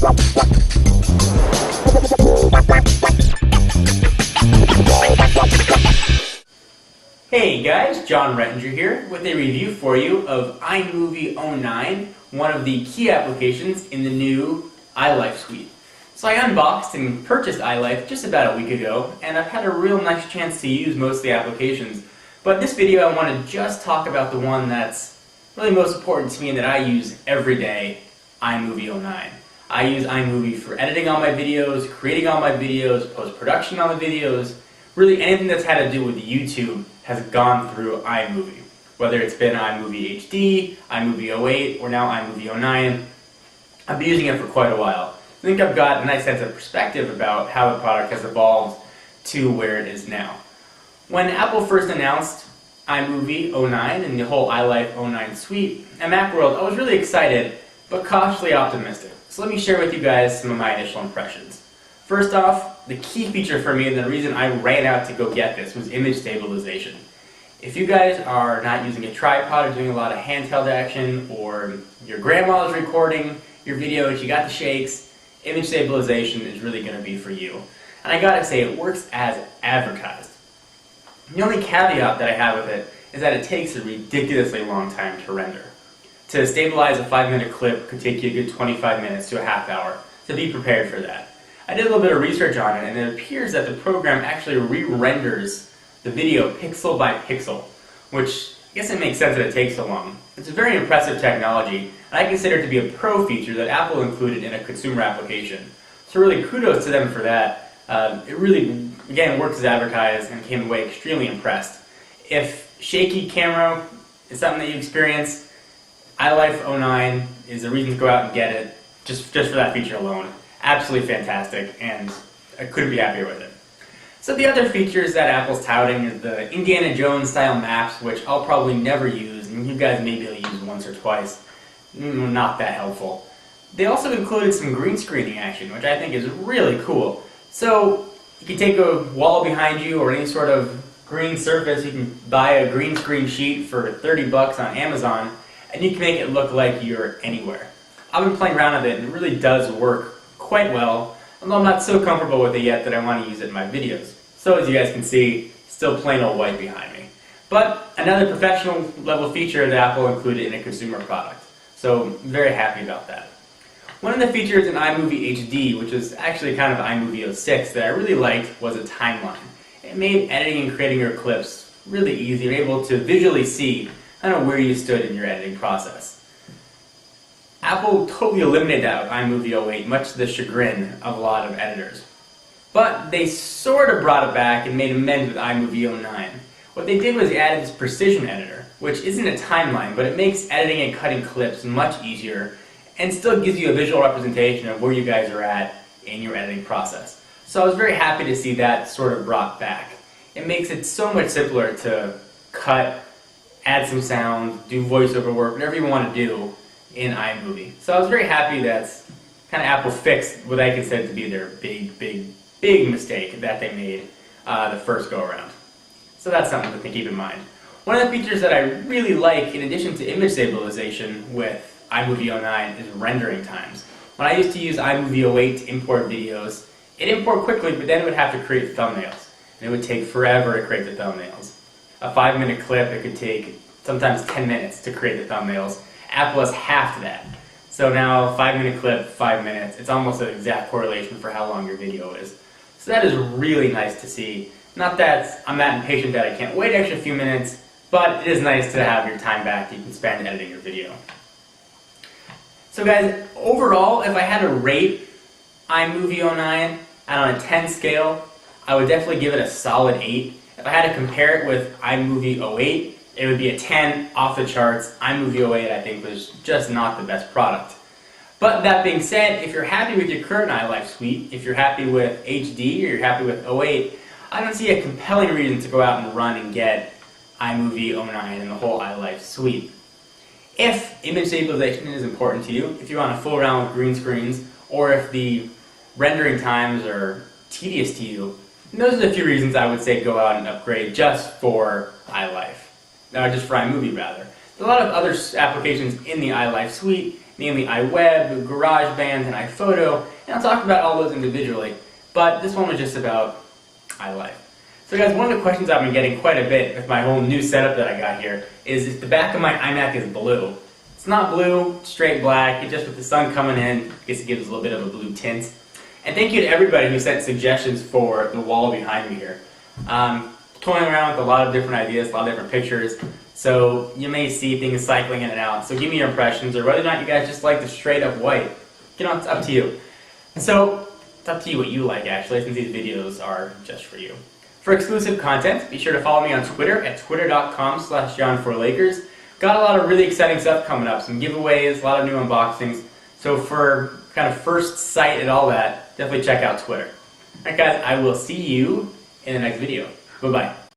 Hey guys, John Rettinger here with a review for you of iMovie 09, one of the key applications in the new iLife suite. So I unboxed and purchased iLife just about a week ago, and I've had a real nice chance to use most of the applications. But this video I want to just talk about the one that's really most important to me and that I use every day, iMovie 09. I use iMovie for editing all my videos, creating all my videos, post-production on the videos. Really anything that's had to do with YouTube has gone through iMovie. Whether it's been iMovie HD, iMovie 08, or now iMovie 09, I've been using it for quite a while. I think I've got a nice sense of perspective about how the product has evolved to where it is now. When Apple first announced iMovie 09 and the whole iLife 09 suite at Macworld, I was really excited, but cautiously optimistic. So let me share with you guys some of my initial impressions. First off, the key feature for me and the reason I ran out to go get this was image stabilization. If you guys are not using a tripod or doing a lot of handheld action, or your grandma is recording your video and she got the shakes, image stabilization is really going to be for you. And I gotta say, it works as advertised. The only caveat that I have with it is that it takes a ridiculously long time to render. To stabilize a 5-minute clip could take you a good 25 minutes to a half hour, so be prepared for that. I did a little bit of research on it, and it appears that the program actually re-renders the video pixel by pixel, which I guess it makes sense that it takes so long. It's a very impressive technology, and I consider it to be a pro feature that Apple included in a consumer application. So really kudos to them for that. It really, again, works as advertised and came away extremely impressed. If shaky camera is something that you experience, iLife 09 is a reason to go out and get it, just for that feature alone. Absolutely fantastic, and I couldn't be happier with it. So the other features that Apple's touting is the Indiana Jones style maps, which I'll probably never use, and you guys maybe will use once or twice. Not that helpful. They also included some green screening action, which I think is really cool. So you can take a wall behind you or any sort of green surface, you can buy a green screen sheet for 30 bucks on Amazon, and you can make it look like you're anywhere. I've been playing around with it, and it really does work quite well, although I'm not so comfortable with it yet that I want to use it in my videos. So as you guys can see, still plain old white behind me. But another professional level feature that Apple included in a consumer product. So very happy about that. One of the features in iMovie HD, which is actually kind of iMovie 06, that I really liked was a timeline. It made editing and creating your clips really easy. You're able to visually see kind of where you stood in your editing process. Apple totally eliminated that with iMovie 08, much to the chagrin of a lot of editors. But they sort of brought it back and made amends with iMovie 09. What they did was they added this precision editor, which isn't a timeline, but it makes editing and cutting clips much easier and still gives you a visual representation of where you guys are at in your editing process. So I was very happy to see that sort of brought back. It makes it so much simpler to cut, add some sound, do voiceover work, whatever you want to do in iMovie. So I was very happy that kind of Apple fixed what I consider to be their big mistake that they made the first go around. So that's something to keep in mind. One of the features that I really like, in addition to image stabilization with iMovie 09, is rendering times. When I used to use iMovie 08 to import videos, it'd import quickly, but then it would have to create thumbnails. And it would take forever to create the thumbnails. A 5-minute clip, it could take sometimes 10 minutes to create the thumbnails. Apple has half that. So now, 5-minute clip, 5 minutes. It's almost an exact correlation for how long your video is. So that is really nice to see. Not that I'm that impatient that I can't wait an extra few minutes, but it is nice to have your time back that you can spend editing your video. So guys, overall, if I had to rate iMovie 09 on a 10 scale, I would definitely give it a solid 8. If I had to compare it with iMovie 08, it would be a 10 off the charts. iMovie 08, I think, was just not the best product. But that being said, if you're happy with your current iLife suite, if you're happy with HD or you're happy with 08, I don't see a compelling reason to go out and run and get iMovie 09 and the whole iLife suite. If image stabilization is important to you, if you want to fool around with green screens, or if the rendering times are tedious to you, those are the few reasons I would say go out and upgrade just for iLife. Just for iMovie rather. There's a lot of other applications in the iLife suite, namely iWeb, GarageBand, and iPhoto, and I'll talk about all those individually, but this one was just about iLife. So guys, one of the questions I've been getting quite a bit with my whole new setup that I got here is if the back of my iMac is blue. It's not blue, straight black, it's just with the sun coming in, I guess it gives a little bit of a blue tint. And thank you to everybody who sent suggestions for the wall behind me here. Toying around with a lot of different ideas, a lot of different pictures, so you may see things cycling in and out. So give me your impressions, or whether or not you guys just like the straight up white. You know, it's up to you. So, it's up to you what you like actually, since these videos are just for you. For exclusive content, be sure to follow me on Twitter at twitter.com/John4Lakers. Got a lot of really exciting stuff coming up, some giveaways, a lot of new unboxings. So for kind of first sight at all that, definitely check out Twitter. Alright guys, I will see you in the next video. Bye-bye.